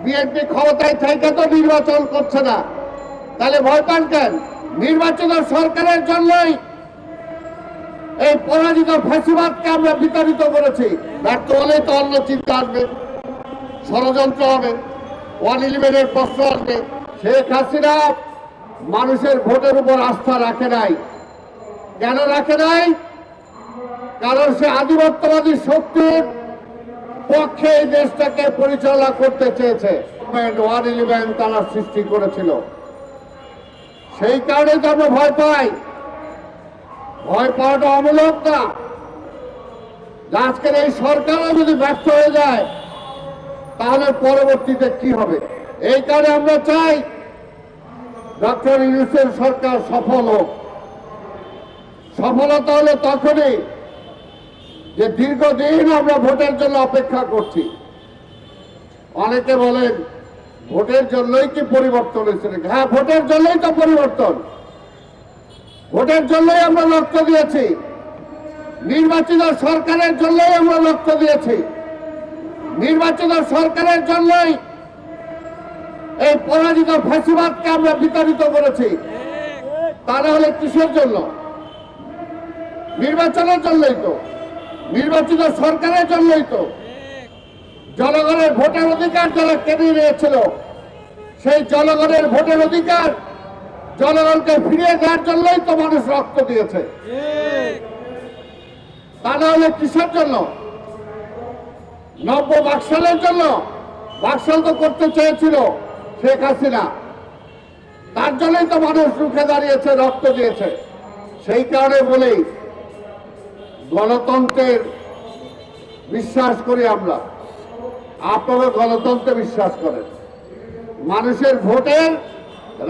BNP ক্ষমতায় থেকে তো নির্বাচন করছে না, তাহলে ভয় পান কেন? নির্বাচিত সরকারের জন্যই এই পরাজিত ফ্যাসিবাদকে আমরা বিতাড়িত করেছি। ব্যর্থ হলে তো অন্য চিন্তা আসবে, ষড়যন্ত্র হবে, 111-এর প্রশ্ন আসবে। শেখ হাসিনা মানুষের ভোটের উপর আস্থা রাখে নাই। কেন রাখে নাই? কারণ সে আধিপত্যবাদী শক্তির পক্ষে এই দেশটাকে পরিচালনা করতে চেয়েছে। 111 তারা সৃষ্টি করেছিল, সেই কারণে তো আমরা ভয় পাই। ভয় পাওয়াটা অমূলক না। আজকের এই সরকারও যদি ব্যর্থ হয়ে যায় তাহলে পরবর্তীতে কি হবে? এই কারণে আমরা চাই ডক্টর ইউনূসের সরকার সফল হোক। সফলতা হলে তখনই যে দীর্ঘদিন আমরা ভোটের জন্য অপেক্ষা করছি। অনেকে বলেন ভোটের জন্যই কি পরিবর্তন হয়েছে? হ্যাঁ, ভোটের জন্যই তো পরিবর্তন। ভোটের জন্যই আমরা রক্ত দিয়েছি, নির্বাচিত সরকারের জন্যই আমরা রক্ত দিয়েছি। নির্বাচিত সরকারের জন্যই এই পরাজিত ফ্যাসিবাদকে আমরা বিতাড়িত করেছি। তা না হলে কিসের জন্য? নির্বাচনের জন্যই তো, নির্বাচিত সরকারের জন্যই তো। জনগণের ভোটের অধিকার যারা কেড়ে নিয়েছিল, সেই জনগণের ভোটের অধিকার জনগণকে ফিরিয়ে দেওয়ার জন্যই তো মানুষ রক্ত দিয়েছে। তা না হলে কিসের জন্য? নব্য বাকশালের জন্য? বাকশাল তো করতে চেয়েছিল শেখ হাসিনা, তার জন্যই তো মানুষ রুখে দাঁড়িয়েছে, রক্ত দিয়েছে। সেই কারণে বলেই গণতন্ত্রের বিশ্বাস করি আমরা। আপনারা গণতন্ত্রে বিশ্বাস করেন, মানুষের ভোটের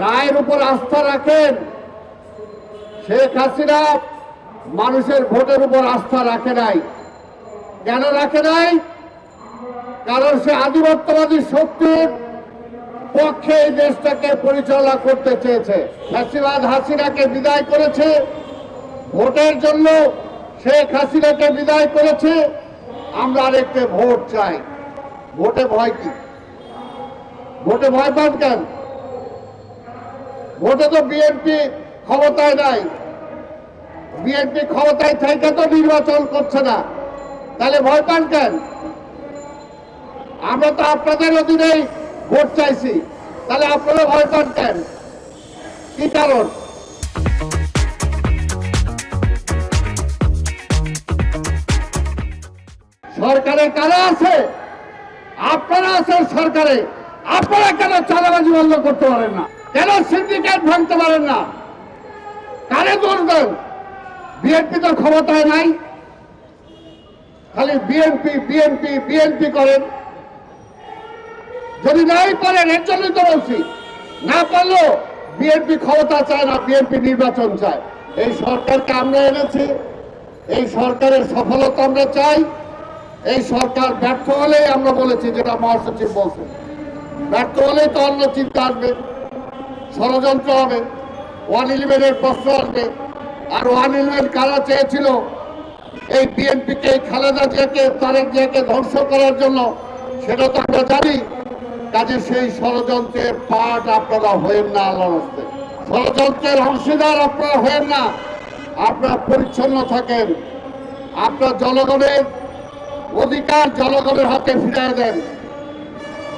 রায়ের উপর আস্থা রাখেন। শেখ হাসিনা মানুষের ভোটের উপর আস্থা রাখে নাই। কেন রাখে নাই? কারণ সে আধিপত্যবাদী শক্তির পক্ষে এই দেশটাকে পরিচালনা করতে চেয়েছে। ফ্যাসিবাদ হাসিনাকে বিদায় করেছে, ভোটের জন্য শেখ হাসিনাকে বিদায় করেছে। আমরা আরেকটা ভোট চাই। ভোটে ভয় কি? ভোটে ভয় পান কেন? ভোটে তো বিএনপি ক্ষমতায় নাই। বিএনপি ক্ষমতায় থেকে তো নির্বাচন করছে না, তাহলে ভয় পান কেন? আমরা তো আপনাদের অধীনেই ভোট চাইছি, তাহলে আপনারা ভয় পান কেন? কি কারণ? সরকারে কারা আছে? আপনারা আছেন সরকারে। আপনারা কেন চাঁদাবাজি বন্ধ করতে পারেন না? কেন সিন্ডিকেট ভাঙতে পারেন না? কারে দোষ দেন? বিএনপি তো ক্ষমতায় নাই, খালি বিএনপি বিএনপি বিএনপি করেন। যদি নাই পারেন, এর জন্যই তো বলছি, না পারলেও বিএনপি ক্ষমতা চায় না, বিএনপি নির্বাচন চায়। এই সরকারকে আমরা এনেছি, এই সরকারের সফলতা আমরা চাই। এই সরকার ব্যর্থ হলেই আমরা বলেছি, যেটা মহাসচিব বলছে, ব্যর্থ হলেই তো অন্য চিন্তা আসবে, ষড়যন্ত্র হবে, 111-এর প্রশ্ন আসবে। আর 111 কারা চেয়েছিল? এই বিএনপিকে, খালেদা জিয়াকে, তারেক জিয়াকে ধ্বংস করার জন্য, সেটা তো আমরা জানি। কাজে সেই ষড়যন্ত্রের পার্ট আপনারা হয়েন না। আল্লাহর হস্তে ষড়যন্ত্রের অংশীদার আপনারা হয়েন না। আপনারা পরিচ্ছন্ন থাকেন। আপনার জনগণের অধিকার জনগণের হাতে ফিরিয়ে দেন।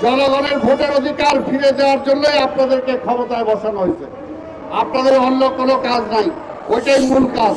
জনগণের ভোটের অধিকার ফিরে দেওয়ার জন্যই আপনাদেরকে ক্ষমতায় বসানো হয়েছে। আপনাদের অন্য কোনো কাজ নাই, ওইটাই মূল কাজ।